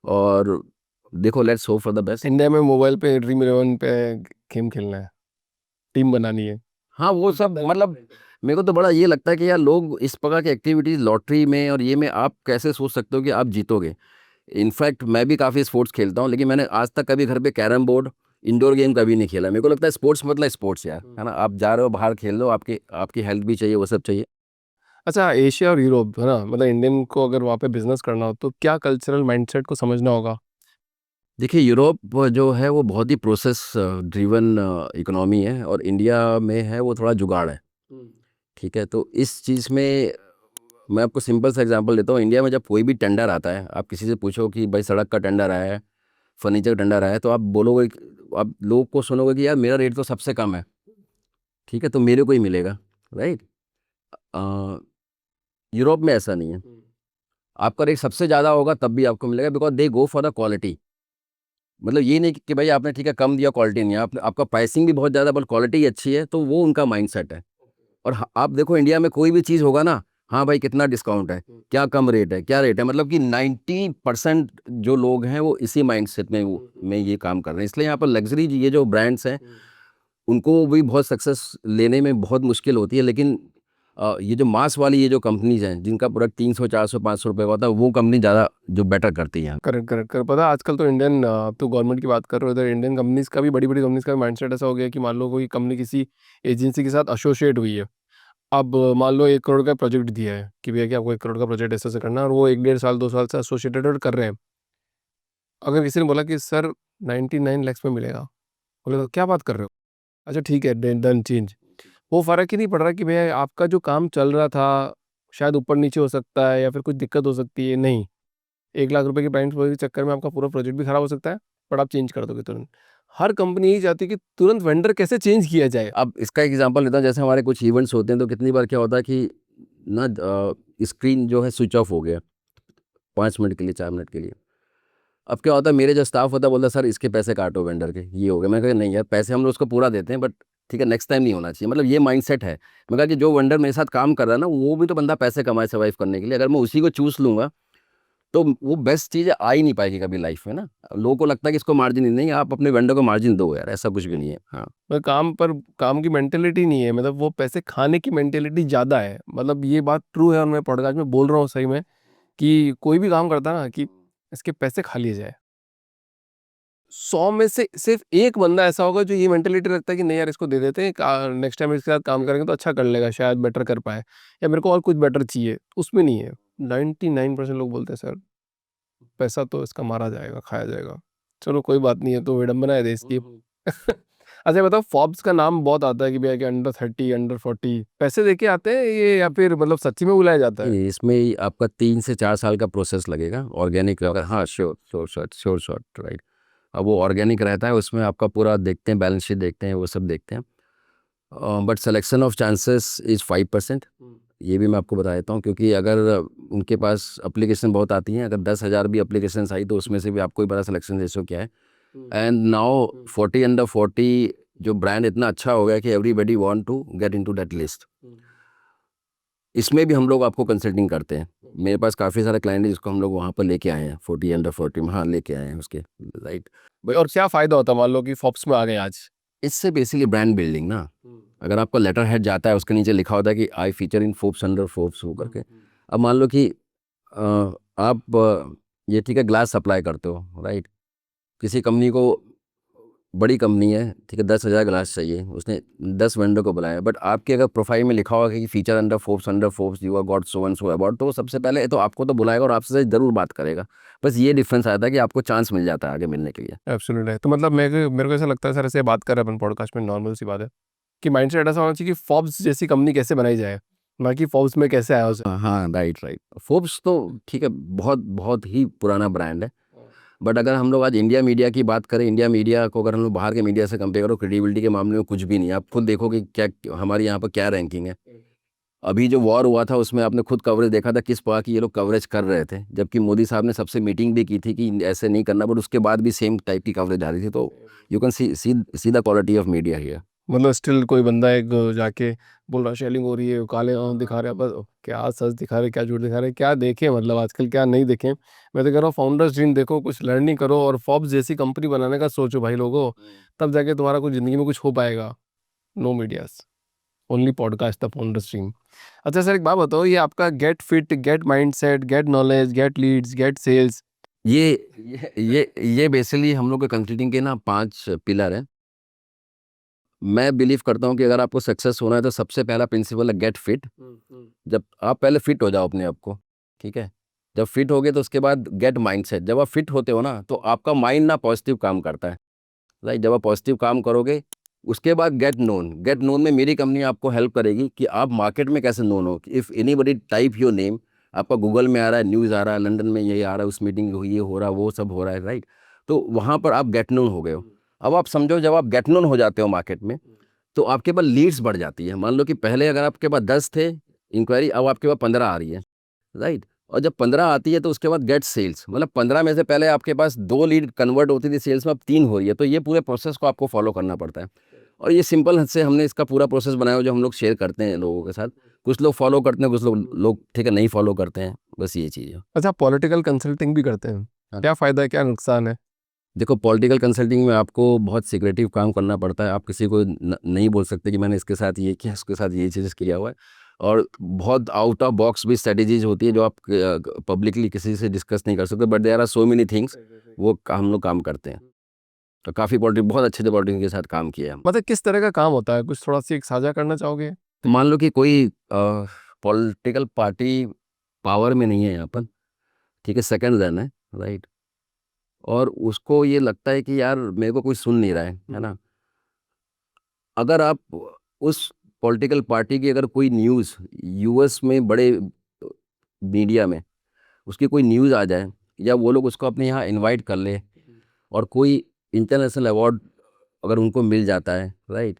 और देखो, let's hope for the best. India में मोबाइल पे ड्रीम 11 पे गेम खेलना है, टीम बनानी है। हाँ, वो सब मतलब मेरे को तो बड़ा ये लगता है कि यार, लोग इस प्रकार की एक्टिविटीज़ लॉटरी में और ये में आप कैसे सोच सकते हो कि आप जीतोगे। इनफैक्ट मैं भी काफ़ी स्पोर्ट्स खेलता हूँ, लेकिन मैंने आज तक कभी घर पे कैरम बोर्ड इंडोर गेम कभी नहीं खेला। मेरे को लगता है स्पोर्ट्स मतलब स्पोर्ट्स यार, है ना, आप जा रहे हो बाहर खेल लो, आपकी आपकी हेल्थ भी चाहिए, वो सब चाहिए। अच्छा, एशिया और यूरोप है ना, मतलब इंडियन को अगर वहाँ पे बिजनेस करना हो तो क्या कल्चरल माइंडसेट को समझना होगा? देखिए, यूरोप जो है वो बहुत ही प्रोसेस ड्रिवन इकोनॉमी है, और इंडिया में है वो थोड़ा जुगाड़ है, ठीक है। तो इस चीज़ में मैं आपको सिंपल सा एग्जांपल देता हूँ। इंडिया में जब कोई भी टेंडर आता है, आप किसी से पूछो कि भाई सड़क का टेंडर आया है, फर्नीचर का टेंडर आया है, तो आप बोलोगे, आप लोग को सुनोगे कि यार मेरा रेट तो सबसे कम है, ठीक है, तो मेरे को ही मिलेगा, राइट। यूरोप में ऐसा नहीं है, आपका रेट सबसे ज़्यादा होगा तब भी आपको मिलेगा, because they go for the quality. मतलब ये नहीं कि भाई आपने ठीक है कम दिया, क्वालिटी नहीं है, आपका प्राइसिंग भी बहुत ज़्यादा बट क्वालिटी अच्छी है, तो वो उनका माइंडसेट है। और आप देखो, इंडिया में कोई भी चीज़ होगा ना, हाँ भाई कितना डिस्काउंट है, क्या कम रेट है, क्या रेट है, मतलब कि 90% जो लोग हैं वो इसी माइंडसेट में ये काम कर रहे हैं। इसलिए यहाँ पर लग्जरी ये जो ब्रांड्स हैं, उनको भी बहुत सक्सेस लेने में बहुत मुश्किल होती है। लेकिन ये जो मास वाली ये जो कंपनीज हैं, जिनका प्रोडक्ट 300 400 500 रुपये का होता है, वो कंपनी ज़्यादा जो बेटर करती हैं। करेक्ट करेक्ट कर पता है, आजकल तो इंडियन, तो गवर्नमेंट की बात कर रहे हो, इधर इंडियन कंपनीज का भी, बड़ी बड़ी कंपनीज का भी माइंडसेट ऐसा हो गया कि मान लो कोई कंपनी किसी एजेंसी के साथ एसोसिएट हुई है। अब मान लो 1 करोड़ का प्रोजेक्ट दिया है कि भैया कि आपको 1 करोड़ का प्रोजेक्ट ऐसे से करना है, और वो 1 डेढ़ साल 2 साल से एसोसिएटेड कर रहे हैं। अगर किसी ने बोला कि सर 99 lakhs में मिलेगा, बोले तो क्या बात कर रहे हो, अच्छा ठीक है, डन चेंज। वो फ़र्क ही नहीं पड़ रहा कि भैया आपका जो काम चल रहा था शायद ऊपर नीचे हो सकता है या फिर कुछ दिक्कत हो सकती है, नहीं, 1 लाख रुपए की ब्रांड के चक्कर में आपका पूरा प्रोजेक्ट भी खराब हो सकता है, बट आप चेंज कर दोगे तुरंत। हर कंपनी यही चाहती है कि तुरंत वेंडर कैसे चेंज किया जाए। अब इसका एक एग्जांपल लेता हूँ, जैसे हमारे कुछ इवेंट्स होते हैं, तो कितनी बार क्या होता है कि ना स्क्रीन जो है स्विच ऑफ हो गया 5 मिनट के लिए, 4 मिनट के लिए। अब क्या होता है, मेरे जो स्टाफ होता है बोलता है सर इसके पैसे काटो वेंडर के, ये हो गया। मैं कहा नहीं यार, पैसे हम लोग उसको पूरा देते हैं, बट ठीक है नेक्स्ट टाइम नहीं होना चाहिए। मतलब ये माइंडसेट है। मैं कहा कि जो वेंडर मेरे साथ काम कर रहा है ना, वो भी तो बंदा पैसे कमाए सर्वाइव करने के लिए, अगर मैं उसी को चूस लूंगा तो वो बेस्ट चीज़ आ ही नहीं पाएगी कभी लाइफ में ना। लोगों को लगता है कि इसको मार्जिन ही नहीं, आप अपने वेंडर को मार्जिन दो यार, ऐसा कुछ भी नहीं है। हाँ, पर काम की मेंटेलिटी नहीं है, मतलब वो पैसे खाने की मेंटेलिटी ज़्यादा है। मतलब ये बात ट्रू है और मैं पॉडकास्ट में बोल रहा हूँ सही में, कि कोई भी काम करता है ना कि इसके पैसे खा लिए जाए, 100 में से सिर्फ एक बंदा ऐसा होगा जो ये मेंटेलिटी रखता है कि नहीं यार इसको दे देते हैं, नेक्स्ट टाइम इसके साथ काम करेंगे तो अच्छा कर लेगा, शायद बेटर कर पाए, या मेरे को और कुछ बेटर चाहिए, उसमें नहीं है। 99% लोग बोलते हैं सर पैसा तो इसका मारा जाएगा, खाया जाएगा। चलो कोई बात नहीं है, तो विडंबना है देश की। अच्छा बताओ, फॉर्ब्स का नाम बहुत आता है कि भैया कि अंडर 30 अंडर 40 पैसे देके आते हैं ये, या फिर मतलब सच्ची में बुलाया जाता है? नहीं, इसमें ही आपका 3 से 4 साल का प्रोसेस लगेगा ऑर्गेनिक अगर, हाँ sure sure shot sure shot, right. अब वो ऑर्गेनिक रहता है, उसमें आपका पूरा देखते हैं, बैलेंस शीट देखते हैं, वो सब देखते हैं। But selection of chances is 5%। ये भी मैं आपको बता देता हूँ, क्योंकि अगर उनके पास अप्लीकेशन बहुत आती हैं, अगर 10,000 भी अप्लीकेशन आई तो उसमें से भी आपको ही पता सिलेक्शन रेशो क्या है। एंड नाउ 40 अंडर 40 जो ब्रांड इतना अच्छा हो गया कि everybody want to get into that list. इसमें भी हम लोग आपको कंसल्टिंग करते हैं। मेरे पास काफ़ी सारे क्लाइंट हैं जिसको हम लोग वहाँ पर लेके आए हैं, 40 अंडर 40 में, हाँ लेके आए हैं उसके, राइट। भाई और क्या फायदा होता है मान लो कि फॉर्ब्स में आ गए आज? इससे बेसिकली ब्रांड बिल्डिंग ना। अगर आपका लेटर हेड जाता है, उसके नीचे लिखा होता है कि आई feature in Forbes under Forbes हो करके। अब मान लो कि आप ये ठीक है ग्लास सप्लाई करते हो, राइट। किसी कंपनी को, बड़ी कंपनी है, ठीक है, 10,000 ग्लास चाहिए, उसने 10 वेंडर को बुलाया, बट आपके अगर प्रोफाइल में लिखा होगा कि feature under Forbes you are got so and so about, तो सबसे पहले तो आपको तो बुलाएगा और आपसे ज़रूर बात करेगा। बस ये डिफरेंस आता है कि आपको चांस मिल जाता है आगे मिलने के लिए। एब्सोल्युटली। तो मतलब मेरे को ऐसा लगता है सर, ऐसे बात कर रहे हैं अपन पॉडकास्ट में, नॉर्मल सी बात है कि माइंडसेट ऐसा होना चाहिए कि फॉर्ब्स जैसी कंपनी कैसे बनाई जाए, बाकी फोर्ब्स में कैसे आया उसे? हाँ, राइट राइट। फोर्ब्स तो ठीक है, बहुत बहुत ही पुराना ब्रांड है। बट अगर हम लोग आज इंडिया मीडिया की बात करें, इंडिया मीडिया को अगर हम लोग बाहर के मीडिया से कंपेयर करो, क्रेडिबिलिटी के मामले में कुछ भी नहीं है। आप खुद देखो कि क्या हमारे यहाँ पर क्या रैंकिंग है। अभी जो वॉर हुआ था उसमें आपने खुद कवरेज देखा था, किस प्रकार की ये लोग कवरेज कर रहे थे, जबकि मोदी साहब ने सबसे मीटिंग भी की थी कि ऐसे नहीं करना, बट उसके बाद भी सेम टाइप की कवरेज आ रही थी। तो you can see the quality of media here. मतलब स्टिल कोई बंदा एक जाके बोल रहा शेलिंग हो रही है, काले आंख दिखा रहे हैं, बस क्या सच दिखा रहे, क्या झूठ दिखा रहे, क्या देखें मतलब आजकल क्या नहीं देखें। मैं तो कह रहा हूँ फाउंडर्स ड्रीम देखो, कुछ लर्निंग करो और फॉब्स जैसी कंपनी बनाने का सोचो भाई लोगो। तब जाके तुम्हारा कुछ ज़िंदगी में कुछ हो पाएगा। No medias, only podcast the founders dream. अच्छा सर, एक बात बताओ, ये आपका get fit, get mindset, get knowledge, get leads, get sales, ये बेसिकली हम लोग के कंसल्टिंग के ना 5 पिलर हैं। मैं बिलीव करता हूँ कि अगर आपको सक्सेस होना है तो सबसे पहला प्रिंसिपल है गेट फिट। जब आप पहले फिट हो जाओ अपने आप को, ठीक है। जब फिट हो गए तो उसके बाद गेट माइंडसेट। जब आप फिट होते हो ना तो आपका माइंड ना पॉजिटिव काम करता है, राइट। जब आप पॉजिटिव काम करोगे उसके बाद गेट नोन। गेट नोन में मेरी कंपनी आपको हेल्प करेगी कि आप मार्केट में कैसे नोन हो। If anybody type your name, आपका गूगल में आ रहा है, न्यूज़ आ रहा है, लंदन में ये आ रहा है, उस मीटिंग ये हो रहा है, वो सब हो रहा है, राइट। तो वहाँ पर आप गेट नोन हो गए हो। अब आप समझो, जब आप गेट नोन हो जाते हो मार्केट में तो आपके पास लीड्स बढ़ जाती है। मान लो कि पहले अगर आपके पास 10 थे इंक्वायरी, अब आपके पास 15 आ रही है, राइट। और जब 15 आती है तो उसके बाद गेट सेल्स, मतलब 15 में से पहले आपके पास 2 लीड कन्वर्ट होती थी सेल्स में, अब 3 हो रही है। तो ये पूरे प्रोसेस को आपको फॉलो करना पड़ता है। और ये सिंपल हद से हमने इसका पूरा प्रोसेस बनाया हो जो हम लोग शेयर करते हैं लोगों के साथ। कुछ लोग फॉलो करते हैं, कुछ लोग ठीक है नहीं फॉलो करते हैं, बस ये चीज़ है। अच्छा पॉलिटिकल कंसल्टिंग भी करते हैं, हाँ। क्या फ़ायदा है, क्या नुकसान है? देखो, पॉलिटिकल कंसल्टिंग में आपको बहुत सीक्रेटिव काम करना पड़ता है। आप किसी को नहीं बोल सकते कि मैंने इसके साथ ये किया, इसके साथ ये चीज़ किया हुआ है। और बहुत आउट ऑफ बॉक्स भी स्ट्रेटेजीज होती है जो आप पब्लिकली किसी से डिस्कस नहीं कर सकते, but there are so many things वो हम लोग काम करते हैं। तो काफ़ी पॉलिटिक बहुत अच्छे से पॉलिटिक्स के साथ काम किया है। मतलब किस तरह का काम होता है, कुछ थोड़ा सी एक साझा करना चाहोगे? मान लो कि कोई पॉलिटिकल पार्टी पावर में नहीं है यहाँ पर, ठीक है, सेकंड रन है, राइट। और उसको ये लगता है कि यार मेरे को कोई सुन नहीं रहा है ना। अगर आप उस पॉलिटिकल पार्टी की अगर कोई न्यूज़ यूएस में बड़े मीडिया में उसकी कोई न्यूज़ आ जाए, या वो लोग उसको अपने यहाँ इनवाइट कर ले और कोई इंटरनेशनल अवार्ड अगर उनको मिल जाता है, राइट।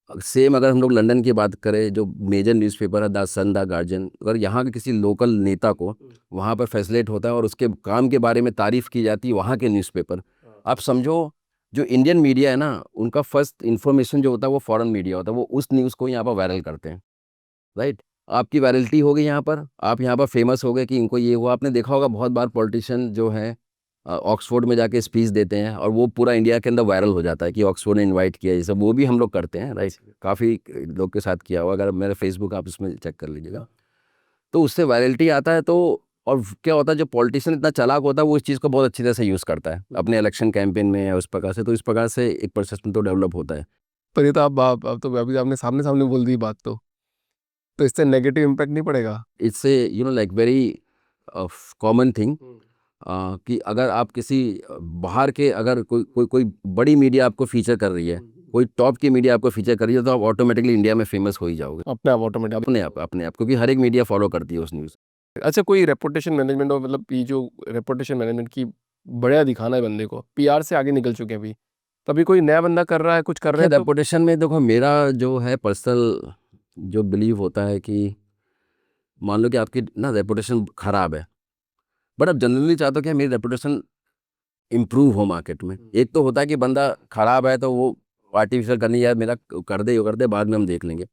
सेम अगर हम लोग लंदन की बात करें, जो मेजर न्यूज़पेपर है द सन, द गार्जियन, अगर यहाँ के किसी लोकल नेता को वहाँ पर फैसिलेट होता है और उसके काम के बारे में तारीफ़ की जाती है वहाँ के न्यूज़पेपर, आप समझो जो इंडियन मीडिया है ना उनका फर्स्ट इन्फॉर्मेशन जो होता है वो फॉरेन मीडिया होता है, वो उस न्यूज़ को यहाँ पर वायरल करते हैं, राइट। आपकी वायरलिटी हो गई यहाँ पर, आप यहाँ पर फेमस हो गए कि इनको ये हुआ। आपने देखा होगा बहुत बार पॉलिटिशियन जो है ऑक्सफोर्ड में जाके स्पीच देते हैं और वो पूरा इंडिया के अंदर वायरल हो जाता है कि ऑक्सफोर्ड ने इनवाइट किया, ये सब वो भी हम लोग करते हैं, राइट। काफ़ी लोग के साथ किया हुआ, अगर मेरा फेसबुक आप इसमें चेक कर लीजिएगा तो उससे वायरलिटी आता है। तो और क्या होता है, जो पॉलिटिशियन इतना चालाक होता है वो इस चीज़ को बहुत अच्छी तरह से यूज़ करता है अपने इलेक्शन कैंपेन में या उस प्रकार से। तो इस प्रकार से एक परसेप्शन तो डेवलप होता है। पर ये तो आप तो अभी आपने सामने सामने बोल दी बात, तो इससे नेगेटिव इम्पैक्ट नहीं पड़ेगा? It's a like very common thing कि अगर आप किसी बाहर के अगर कोई बड़ी मीडिया आपको फीचर कर रही है, कोई टॉप की मीडिया आपको फीचर कर रही है, तो आप ऑटोमेटिकली इंडिया में फेमस हो ही जाओगे अपने आप ऑटोमेटिक। अपने आप, क्योंकि हर एक मीडिया फॉलो करती है उस न्यूज़। अच्छा कोई रेपुटेशन मैनेजमेंट, और मतलब ये जो रेपुटेशन मैनेजमेंट की बढ़िया दिखाना है बंदे को, पीआर से आगे निकल चुके हैं अभी, तभी कोई नया बंदा कर रहा है, कुछ कर रहे देखिए, हैं तो। रेपुटेशन में देखो मेरा जो है पर्सनल जो बिलीव होता है कि मान लो कि आपकी ना रेपुटेशन खराब है, बट आप जनरली चाहते हो कि मेरी रेपुटेशन इम्प्रूव हो मार्केट में। एक तो होता है कि बंदा खराब है तो वो आर्टिफिशियल करनी, यार मेरा कर दे बाद में हम देख लेंगे।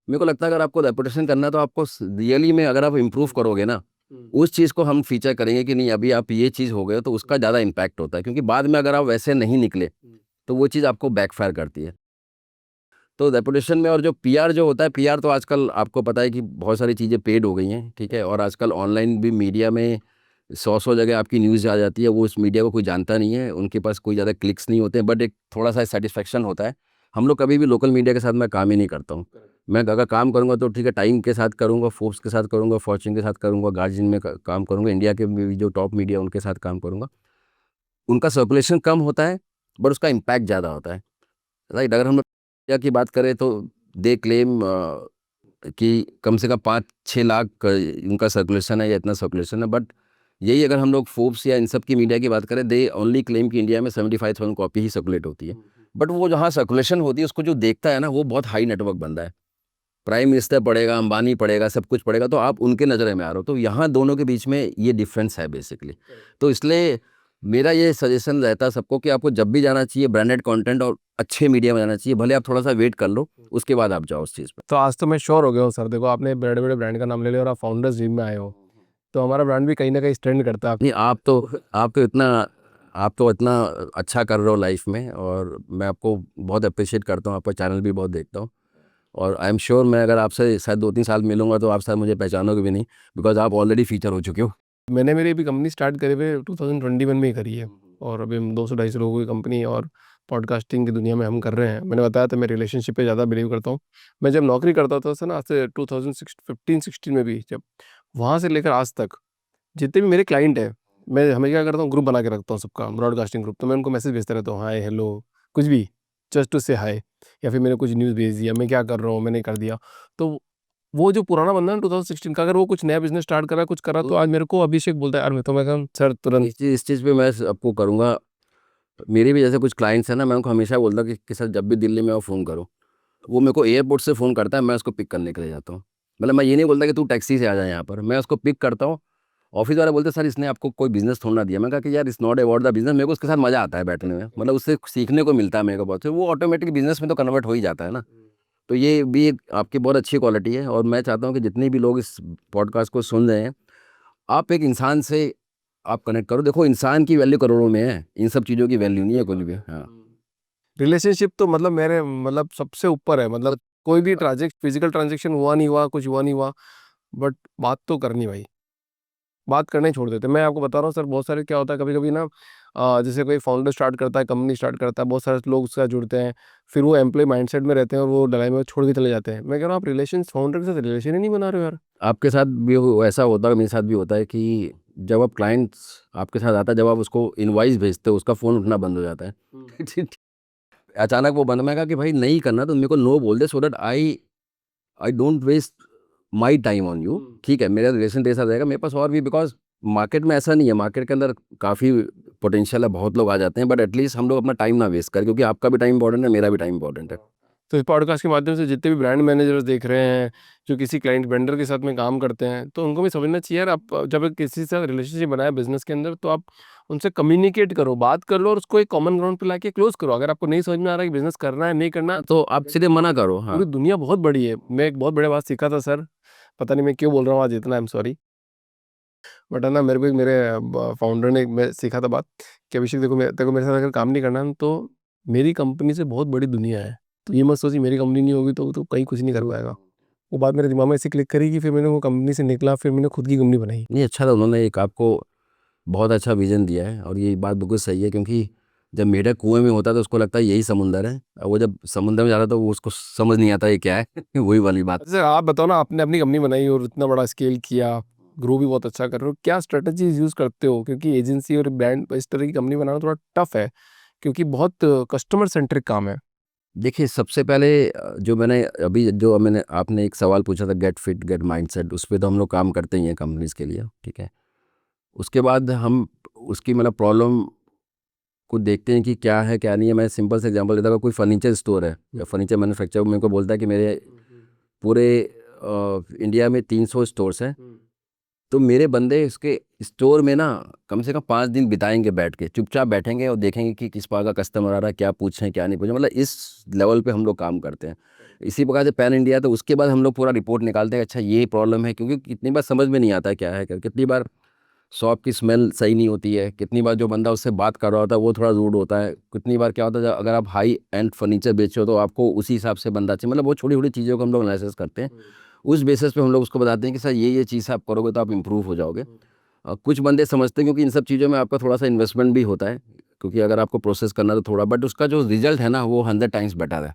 मेरे को लगता है अगर आपको रेपुटेशन करना है तो आपको रियली में अगर आप इम्प्रूव करोगे ना, उस चीज़ को हम फीचर करेंगे कि नहीं अभी आप ये चीज़ हो गए हो, तो उसका ज़्यादा इम्पैक्ट होता है। क्योंकि बाद में अगर आप वैसे नहीं निकले तो वो चीज़ आपको बैकफायर करती है। तो रेपुटेशन में, और जो पीआर जो होता है, पीआर तो आजकल आपको पता है कि बहुत सारी चीज़ें पेड हो गई हैं, ठीक है। और आजकल ऑनलाइन भी मीडिया में 100 जगह आपकी न्यूज़ आ जाती है, वो उस मीडिया को कोई जानता नहीं है, उनके पास कोई ज़्यादा क्लिक्स नहीं होते हैं, बट एक थोड़ा-सा सैटिस्फैक्शन होता है। हम लोग कभी भी लोकल मीडिया के साथ मैं काम ही नहीं करता हूँ। मैं अगर काम करूँगा तो ठीक है, टाइम के साथ करूँगा, फोर्ब्स के साथ करूँगा, फॉर्च्यून के साथ करूँगा, गार्जियन में काम करूँगा, इंडिया के भी जो टॉप मीडिया उनके साथ काम करूँगा। उनका सर्कुलेशन कम होता है बट उसका इम्पैक्ट ज़्यादा होता है, राइट। अगर हम लोग इंडिया की बात करें तो दे क्लेम कि कम से कम 5-6 लाख उनका सर्कुलेशन है या इतना सर्कुलेशन है, बट यही अगर हम लोग फोर्ब्स या इन सब की मीडिया की बात करें, दे ओनली क्लेम कि इंडिया में 75,000 कॉपी ही सर्कुलेट होती है। बट वो जहाँ सर्कुलेशन होती है उसको जो देखता है ना, वो बहुत हाई नेटवर्क बंदा है। प्राइम मिनिस्टर पढ़ेगा, अंबानी पढ़ेगा, सब कुछ पढ़ेगा, तो आप उनके नज़र में आ रहे हो। तो यहाँ दोनों के बीच में ये डिफरेंस है बेसिकली। तो इसलिए मेरा ये सजेशन रहता है सबको कि आपको जब भी जाना चाहिए ब्रांडेड कंटेंट और अच्छे मीडिया में जाना चाहिए, भले आप थोड़ा सा वेट कर लो, उसके बाद आप जाओ उस चीज़ पे। तो आज तो मैं श्योर हो गया हूँ सर, देखो आपने बड़े बड़े ब्रांड का नाम ले लिया और आप फाउंडर्स टीम में आए हो, तो हमारा ब्रांड भी कहीं ना कहीं स्टैंड करता है। नहीं, आप तो इतना अच्छा कर रहे हो लाइफ में, और मैं आपको बहुत अप्रिशिएट करता हूँ, आपका चैनल भी बहुत देखता हूँ। और आई एम श्योर मैं अगर आपसे शायद 2-3 साल मिलूंगा तो आप शायद मुझे पहचानोगे भी नहीं, बिकॉज आप ऑलरेडी फीचर हो चुके हो। मैंने मेरी अभी कंपनी स्टार्ट करी हुई 2021 में ही करी है, और अभी हम 200-250 लोगों की कंपनी और पॉडकास्टिंग की दुनिया में हम कर रहे हैं। मैंने बताया था मैं रिलेशनशिप पे ज़्यादा बिलीव करता हूँ। मैं जब नौकरी करता था सर ना, आज से 2015-16 में भी, जब वहाँ से लेकर आज तक जितने भी मेरे क्लाइंट हैं, मैं हमें क्या करता हूँ, ग्रुप बना के रखता हूँ सबका, ब्रॉडकास्टिंग ग्रुप। तो मैं उनको मैसेज भेजता रहता हूँ, हाय हेलो, कुछ भी, जस्ट टू से हाय, या फिर मैंने कुछ न्यूज़ भेज दिया, मैं क्या कर रहा हूँ, मैंने कर दिया। तो वो जो पुराना बंदा है 2016 का, अगर वो कुछ नया बिजनेस स्टार्ट कर रहा है, कुछ कर रहा है, तो आज मेरे को अभिषेक बोलता है यार, मैं तो, मैं कहा सर तुरंत। इस चीज़ पे मैं आपको करूँगा। मेरे भी जैसे कुछ क्लाइंट्स हैं ना, मैं उनको हमेशा बोलता हूँ कि सर जब भी दिल्ली में आओ फ़ोन करो। वो मेरे को एयरपोर्ट से फ़ोन करता है, मैं उसको पिक करने के लिए जाता हूँ। मतलब मैं ये नहीं बोलता कि तू टैक्सी से आ जा यहाँ पर, मैं उसको पिक करता हूँ। ऑफिस वाले बोलते हैं सर इसने आपको कोई बिज़नेस थोड़ा ना दिया। मैं कहा कि यार it's not about the business, मेरे को उसके साथ मज़ा आता है बैठने में, मतलब उससे सीखने को मिलता है मेरे को बहुत। तो वो ऑटोमेटिक बिज़नेस में तो कन्वर्ट हो ही जाता है ना। तो ये भी एक आपकी बहुत अच्छी क्वालिटी है, और मैं चाहता हूँ कि जितने भी लोग इस पॉडकास्ट को सुन रहे हैं, आप एक इंसान से आप कनेक्ट करो। देखो इंसान की वैल्यू करोड़ों में है, इन सब चीज़ों की वैल्यू नहीं है कुछ भी। हाँ, रिलेशनशिप तो मतलब मेरे मतलब सबसे ऊपर है, मतलब कोई भी फिजिकल ट्रांजेक्शन हुआ नहीं हुआ, कुछ हुआ नहीं हुआ, बट बात तो करनी भाई, बात करना ही छोड़ देते। मैं आपको बता रहा हूँ सर, बहुत सारे क्या होता है कभी कभी ना, जैसे कोई फाउंडर स्टार्ट करता है, कंपनी स्टार्ट करता है, बहुत सारे लोग उसका जुड़ते हैं, फिर वो एम्प्लॉय माइंडसेट में रहते हैं और वो डलाई में छोड़ के चले जाते हैं। मैं कह रहा हूँ आप रिलेशन, फाउंडर के साथ रिलेशन ही नहीं बना रहे हो यार। आपके साथ भी ऐसा होता है, मेरे साथ भी होता है कि जब आप क्लाइंट्स आपके साथ आता है, जब आप उसको इनवाइस भेजते हो, उसका फ़ोन उठना बंद हो जाता है। अचानक वो बंद। मैं कहा कि भाई नहीं करना तो मेरे को नो बोल दे, so that I I don't waste my time on you. ठीक है, मेरा रिलेशन तेरे साथ रहेगा, मेरे पास और भी, बिकॉज मार्केट में ऐसा नहीं है, मार्केट के अंदर काफ़ी पोटेंशियल है, बहुत लोग आ जाते हैं, बट एटलीस्ट हम लोग अपना टाइम ना वेस्ट करें, क्योंकि आपका भी टाइम इंपॉर्टेंट है, मेरा भी टाइम इंपॉर्टेंट है। तो इस पॉडकास्ट के माध्यम से जितने भी ब्रांड मैनेजर्स देख रहे हैं, जो किसी क्लाइंट वेंडर के साथ में काम करते हैं, तो उनको भी समझना चाहिए यार, आप जब एक किसी से रिलेशनशिप बनाए बिजनेस के अंदर, तो आप उनसे कम्युनिकेट करो, बात कर लो और उसको एक कॉमन ग्राउंड पे लाके क्लोज करो। अगर आपको नहीं समझ में आ रहा है कि बिजनेस करना है नहीं करना, तो आप सीधे मना करो। हाँ, पूरी दुनिया बहुत बड़ी है। मैं एक बहुत बड़े बात सीखा था सर, पता नहीं मैं क्यों बोल रहा हूँ आज इतना, आई एम सॉरी, बट है ना, मेरे को एक मेरे फाउंडर ने मैं सीखा था बात कि अभिषेक देखो, तेरे को मेरे साथ अगर काम नहीं करना है, तो मेरी कंपनी से बहुत बड़ी दुनिया है, तो ये मत सोची मेरी कंपनी नहीं होगी तो कहीं कुछ नहीं कर पाएगा। वो बात मेरे दिमाग में ऐसे क्लिक करी कि फिर मैंने वो कंपनी से निकला, फिर मैंने खुद की कंपनी बनाई। नहीं अच्छा था, उन्होंने एक आपको बहुत अच्छा विजन दिया है, और ये बात बिल्कुल सही है, क्योंकि जब मेढक कुएं में होता है तो उसको लगता है यही समुंदर है, और वो जब समुंदर में जाता है तो वो उसको समझ नहीं आता ये क्या है। वही वाली बात। अच्छा सर, आप बताओ ना, आपने अपनी कंपनी बनाई और इतना बड़ा स्केल किया, ग्रो भी बहुत अच्छा कर रहे हो, क्या स्ट्रेटजीज यूज करते हो? क्योंकि एजेंसी और ब्रांड इस तरह की कंपनी बनाना थोड़ा टफ है, क्योंकि बहुत कस्टमर सेंट्रिक काम है। देखिए सबसे पहले जो मैंने अभी जो मैंने आपने एक सवाल पूछा था, गेट फिट गेट माइंडसेट, उस पे तो हम लोग काम करते ही हैं कंपनीज के लिए। ठीक है, उसके बाद हम उसकी मतलब प्रॉब्लम को देखते हैं कि क्या है क्या नहीं है। मैं सिंपल से एग्जांपल देता हूँ, कोई फर्नीचर स्टोर है या फर्नीचर मैन्युफैक्चर मेरे को बोलता है कि मेरे पूरे इंडिया में 300 स्टोर्स हैं, तो मेरे बंदे इसके स्टोर में ना कम से कम 5 दिन बिताएंगे, बैठ के चुपचाप बैठेंगे और देखेंगे कि किस प्रकार का कस्टमर आ रहा है, क्या पूछें क्या नहीं पूछें। मतलब इस लेवल पे हम लोग काम करते हैं। इसी प्रकार से पैन इंडिया, तो उसके बाद हम लोग पूरा रिपोर्ट निकालते हैं, अच्छा ये प्रॉब्लम है, क्योंकि कितनी बार समझ में नहीं आता है क्या है क्या। कितनी बार शॉप की स्मेल सही नहीं होती है, कितनी बार जो बंदा उससे बात कर रहा होता है वो थोड़ा रूड होता है, कितनी बार क्या होता है अगर आप हाई एंड फर्नीचर बेच रहे हो तो आपको उसी हिसाब से बंदा चाहिए। मतलब वो छोटी छोटी चीज़ों को हम लोग एनालिसिस करते हैं, उस बेसिस पे हम लोग उसको बताते हैं कि सर ये चीज़ आप करोगे तो आप इम्प्रूव हो जाओगे। कुछ बंदे समझते हैं, क्योंकि इन सब चीज़ों में आपका थोड़ा सा इन्वेस्टमेंट भी होता है, क्योंकि अगर आपको प्रोसेस करना तो थोड़ा, बट उसका जो रिजल्ट है ना वो 100 टाइम्स बेटर है।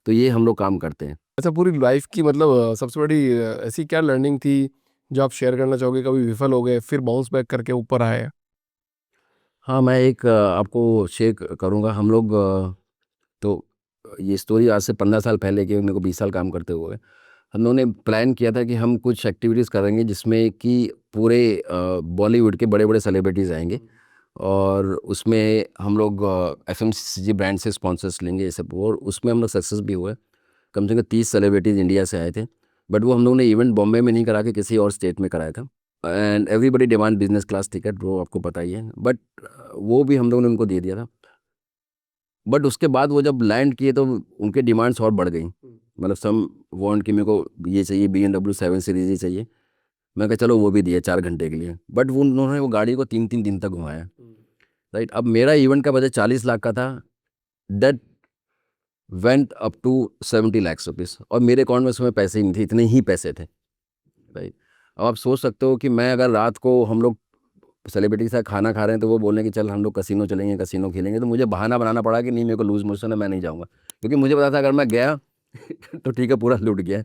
तो ये हम लोग काम करते हैं। अच्छा, पूरी लाइफ की मतलब सबसे बड़ी ऐसी क्या लर्निंग थी जो आप शेयर करना चाहोगे? कभी विफल हो गए, फिर बाउंस बैक करके ऊपर आए? हाँ, मैं एक आपको शेयर करूँगा। हम लोग तो ये स्टोरी आज से 15 साल पहले की, मेरे को 20 साल काम करते हुए। हम लोगों ने प्लान किया था कि हम कुछ एक्टिविटीज़ करेंगे जिसमें कि पूरे बॉलीवुड के बड़े बड़े सेलिब्रिटीज़ आएंगे और उसमें हम लोग FMCG ब्रांड से स्पॉन्सर्स लेंगे ये सब, और उसमें हम लोग सक्सेस भी हुए। कम से कम 30 सेलिब्रिटीज़ इंडिया से आए थे, बट वो हम लोगों ने इवेंट बॉम्बे में नहीं करा के किसी और स्टेट में कराया था। And everybody demand business class ticket, वो आपको पता ही है, बट वो भी हम लोगों ने उनको दे दिया था। बट उसके बाद वो जब लैंड किए तो उनके डिमांड्स और बढ़ गई। मतलब सम वांट कि मेरे को ये चाहिए, BMW 7 सीरीज ही चाहिए। मैं कहा चलो वो भी दिए 4 घंटे के लिए, बट वो उन्होंने वो गाड़ी को 3-3 दिन तक घुमाया। राइट, अब मेरा इवेंट का बजट 40 लाख का था, that went up to 70 lakh rupees, और मेरे अकाउंट में उस समय पैसे ही नहीं थे, इतने ही पैसे थे। राइट, अब आप सोच सकते हो कि मैं अगर रात को हम लोग सेलिब्रिटी के साथ खाना खा रहे हैं तो वो बोलें कि चल हम लोग कसिनो चलेंगे, कसिनो खेलेंगे, तो मुझे बहाना बनाना पड़ा कि नहीं, मेरे को लूज मोशन है, मैं नहीं जाऊँगा, क्योंकि मुझे पता था अगर मैं गया तो ठीक है, पूरा लूट गया।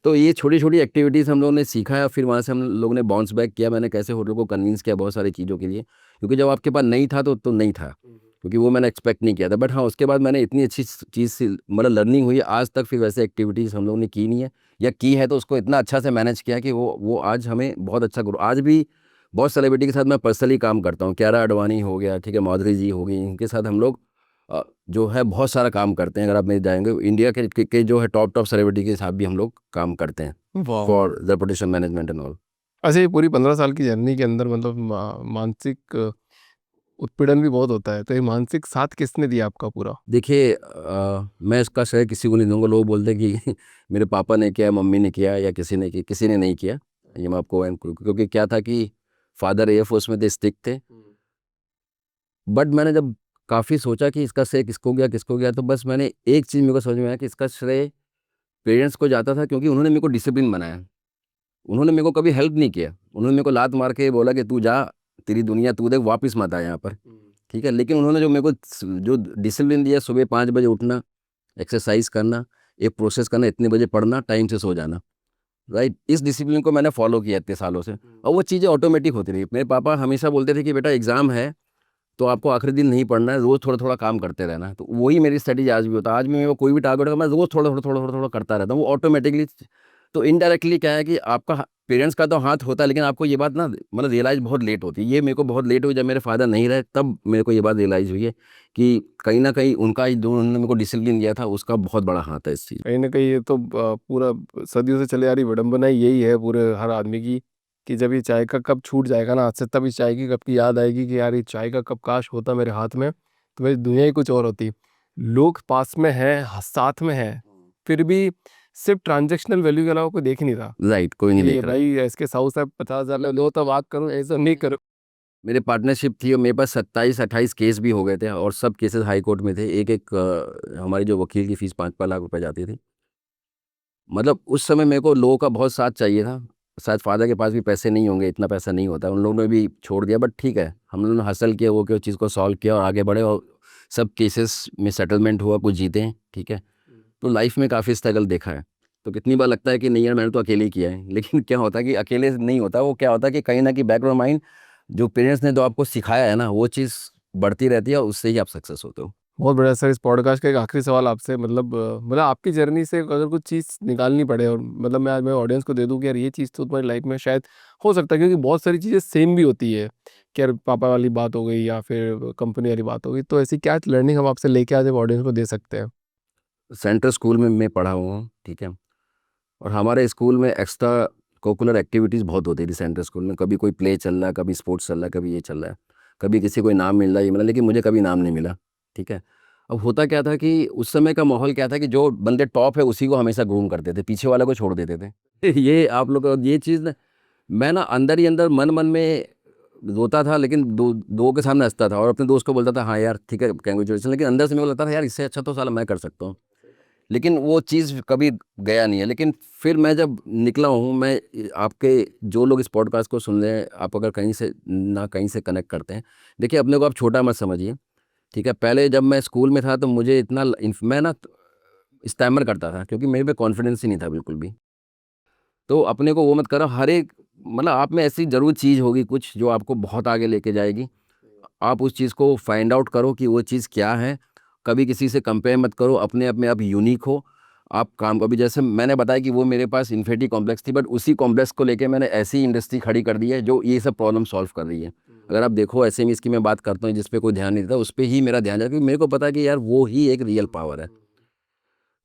तो ये छोटी छोटी एक्टिविटीज़ हम लोगों ने सीखा है, फिर वहाँ से हम लोगों ने बाउंस बैक किया। मैंने कैसे होटल को कन्विंस किया बहुत सारी चीज़ों के लिए, क्योंकि जब आपके पास नहीं था तो नहीं था, क्योंकि वो मैंने एक्सपेक्ट नहीं किया था। बट हाँ, उसके बाद मैंने इतनी अच्छी चीज़ मतलब लर्निंग हुई, आज तक फिर वैसे एक्टिविटीज़ हम लोगों ने की नहीं है, या की है तो उसको इतना अच्छा से मैनेज किया कि वो आज हमें बहुत अच्छा ग्रो। आज भी बहुत सेलिब्रिटी के साथ मैं पर्सनली काम करता हूँ, कियारा आडवाणी हो गया, ठीक है, माधुरी जी हो गई, इनके साथ हम लोग जो है बहुत सारा काम करते हैं। अगर आप मेरे जाएंगे इंडिया के जो है टॉप सेलिब्रिटी के साथ भी हम लोग काम करते हैं वाह। For reputation management and all. अच्छा, ये पूरी 15 साल की जर्नी के अंदर मतलब मानसिक उत्पीड़न भी बहुत होता है, तो ये मानसिक साथ किसने दिया आपका पूरा? देखिए मैं इसका श्रेय किसी को नहीं दूंगा। लोग बोलते हैं कि मेरे पापा ने किया, मम्मी ने किया, या किसी ने किया, किसी ने नहीं किया। ये मैं आपको क्योंकि क्या था कि फादर एयरफोर्स में थे, स्टिक थे। बट मैंने जब काफ़ी सोचा कि इसका श्रेय किसको गया, तो बस मैंने एक चीज़ मेरे को समझ में आया कि इसका श्रेय पेरेंट्स को जाता था, क्योंकि उन्होंने मेरे को डिसिप्लिन बनाया। उन्होंने मेरे को कभी हेल्प नहीं किया, उन्होंने मेरे को लात मार के बोला कि तू जा, तेरी दुनिया तू देख, वापस मत आ यहाँ पर, ठीक है। लेकिन उन्होंने जो मेरे को जो डिसिप्लिन दिया, सुबह 5 बजे उठना, एक्सरसाइज करना, एक प्रोसेस करना, इतने बजे पढ़ना, टाइम से सो जाना, राइट, इस डिसिप्लिन को मैंने फॉलो किया इतने सालों से, और वो चीज़ें ऑटोमेटिक होती रही। मेरे पापा हमेशा बोलते थे कि बेटा एग्जाम है तो आपको आखिरी दिन नहीं पढ़ना है, रोज़ थोड़ा थोड़ा काम करते रहना है। तो वही मेरी स्ट्रेटेजी आज भी होता है। आज भी मेरे को कोई भी टारगेट होगा, मैं रोज़ थोड़ा करता रहता हूँ, वो ऑटोमेटिकली। तो इनडायरेक्टली क्या है कि आपका पेरेंट्स का तो हाथ होता है, लेकिन आपको ये बात ना मतलब रियलाइज़ बहुत लेट होती है। ये मेरे को बहुत लेट हुई, जब मेरे फादर नहीं रहे तब मेरे को ये बात रियलाइज़ हुई है कि कहीं न कहीं उनका जो उन्होंने मेरे को डिसिप्लिन दिया था, उसका बहुत बड़ा हाथ है इस चीज़। कहीं न कहीं ये तो पूरा सदियों से चली आ रही विडंबना यही है पूरे हर आदमी की, कि जब ये चाय का कप छूट जाएगा ना हाथ से, तब इस चाय के कप की याद आएगी कि यार ये चाय का कप काश होता मेरे हाथ में, तो मेरी दुनिया ही कुछ और होती। लोग पास में हैं, साथ में हैं, फिर भी सिर्फ़ ट्रांज़ैक्शनल वैल्यू के अलावा कोई देख नहीं रहा, राइट, कोई नहीं कि देख रहा। भाई इसके साहू साहब 50,000 ले लो तो बात करो, ऐसा नहीं करो। मेरे पार्टनरशिप थी और मेरे पास 27-28 केस भी हो गए थे, और सब केसेस हाई कोर्ट में थे। एक हमारी जो वकील की फ़ीस 5-5 लाख रुपए जाती थी। मतलब उस समय मेरे को लोगों का बहुत साथ चाहिए था। शायद फ़ादर के पास भी पैसे नहीं होंगे, इतना पैसा नहीं होता, उन लोगों ने भी छोड़ दिया, बट ठीक है, हम लोगों ने हसल किया, वो चीज़ को सॉल्व किया और आगे बढ़े, और सब केसेस में सेटलमेंट हुआ, कुछ जीते हैं, ठीक है। तो लाइफ़ में काफ़ी स्ट्रगल देखा है। तो कितनी बार लगता है कि नहीं यार, मैंने तो अकेले ही किया है, लेकिन क्या होता है कि अकेले नहीं होता, वो क्या होता है कि कहीं न कहीं बैकग्राउंड माइंड जो पेरेंट्स ने जो आपको सिखाया है ना, वो चीज़ बढ़ती रहती है, और उससे ही आप सक्सेस होते हो। बहुत बढ़िया सर, इस पॉडकास्ट का एक आखिरी सवाल आपसे, मतलब आपकी जर्नी से अगर कुछ चीज़ निकालनी पड़े और मतलब मैं आज मेरे ऑडियंस को दे दूं कि यार ये चीज़ तो तुम्हारी लाइफ में शायद हो सकता है, क्योंकि बहुत सारी चीज़ें सेम भी होती है, कि यार पापा वाली बात हो गई या फिर कंपनी वाली बात हो गई, तो ऐसी क्या लर्निंग हम आपसे लेके आज ऑडियंस को दे सकते हैं? सेंट्रल स्कूल में मैं पढ़ा हुआ हूँ, ठीक है। और हमारे स्कूल में एक्स्ट्रा कोकुलर एक्टिविटीज़ बहुत होती थी सेंट्रल स्कूल में। कभी कोई प्ले चल रहा है, कभी स्पोर्ट्स चल रहा है, कभी ये चल रहा है, कभी किसी को इनाम मिल रहा है, ये मिला, लेकिन मुझे कभी इनाम नहीं मिला, ठीक है। अब होता क्या था कि उस समय का माहौल क्या था कि जो बंदे टॉप है उसी को हमेशा ग्रूम करते थे, पीछे वाले को छोड़ देते थे। ये आप लोग ये चीज़ ना, मैं ना अंदर ही अंदर मन मन में रोता था, लेकिन दो के सामने हंसता था, और अपने दोस्त को बोलता था हाँ यार ठीक है कैंग्रेचुलेसन, लेकिन अंदर से मेरे को लगता था यार इससे अच्छा तो साला मैं कर सकता हूँ। लेकिन वो चीज़ कभी गया नहीं है। लेकिन फिर मैं जब निकला हूँ, मैं आपके जो लोग इस पॉडकास्ट को सुन रहे हैं, आप अगर कहीं से ना कहीं से कनेक्ट करते हैं, देखिए अपने को आप छोटा मत समझिए, ठीक है। पहले जब मैं स्कूल में था तो मुझे इतना मैं ना स्टैमर करता था, क्योंकि मेरे पे कॉन्फिडेंस ही नहीं था बिल्कुल भी। तो अपने को वो मत करो, हर एक मतलब आप में ऐसी ज़रूर चीज़ होगी कुछ जो आपको बहुत आगे लेके जाएगी। आप उस चीज़ को फाइंड आउट करो कि वो चीज़ क्या है। कभी किसी से कंपेयर मत करो, अपने आप में आप यूनिक हो। आप काम को, अभी जैसे मैंने बताया कि वो मेरे पास इन्फिनिटी कॉम्प्लेक्स थी, बट उसी कॉम्प्लेक्स को लेके मैंने ऐसी इंडस्ट्री खड़ी कर दी है जो ये सब प्रॉब्लम सॉल्व कर रही है। अगर आप देखो एसएमईज की मैं बात करता हूँ जिस पे कोई ध्यान नहीं देता, उस पे ही मेरा ध्यान जाता है, क्योंकि मेरे को पता है कि यार वो ही एक रियल पावर है।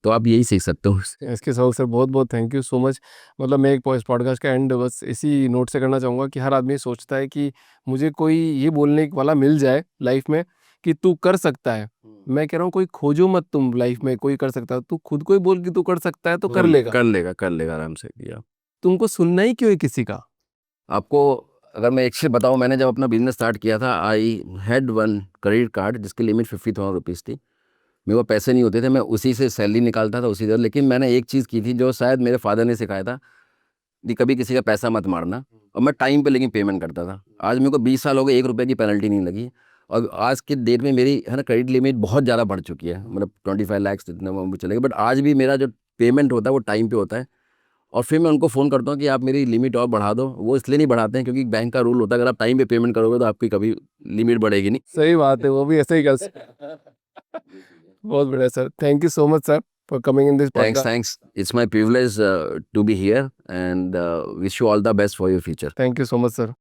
तो आप यही सीख सकते हो उससे। इसके साथ सर बहुत बहुत थैंक यू सो मच। मतलब मैं एक इस पॉडकास्ट का एंड बस इसी नोट से करना चाहूँगा कि हर आदमी सोचता है कि मुझे कोई ये बोलने वाला मिल जाए लाइफ में कि तू कर सकता है। मैं कह रहा हूँ कोई खोजो मत तुम लाइफ में, कोई कर सकता है, तू खुद को ही बोल कि तू कर सकता है तो कर लेगा। कर लेगा आराम से किया। तुमको सुनना ही क्यों है किसी का। आपको अगर मैं एक चीज़ बताऊँ, मैंने जब अपना बिजनेस स्टार्ट किया था, I had one credit card जिसकी लिमिट 50,000 रुपीज़ थी। मेरे को पैसे नहीं होते थे, मैं उसी से सैलरी निकालता था उसी तरह। लेकिन मैंने एक चीज़ की थी जो शायद मेरे फादर ने सिखाया था कि कभी किसी का पैसा मत मारना, और मैं टाइम पे लेकिन पेमेंट करता था। आज मेरे को 20 साल हो गए, 1 रुपये की पेनल्टी नहीं लगी। और आज के डेट में मेरी है ना क्रेडिट लिमिट बहुत ज़्यादा बढ़ चुकी है, मतलब 25 लाख इतना वो चलेगा। बट आज भी मेरा जो पेमेंट होता है वो टाइम पे होता है। और फिर मैं उनको फ़ोन करता हूँ कि आप मेरी लिमिट और बढ़ा दो। वो इसलिए नहीं बढ़ाते हैं क्योंकि बैंक का रूल होता है, अगर आप टाइम पे पेमेंट करोगे तो आपकी कभी लिमिट बढ़ेगी नहीं। सही बात है, वो भी ऐसे ही कर। बहुत बढ़िया sir, thank you so much sir for coming in this podcast. Thanks, it's my privilege to be here, and wish you all the best for your future. Thank you so much sir.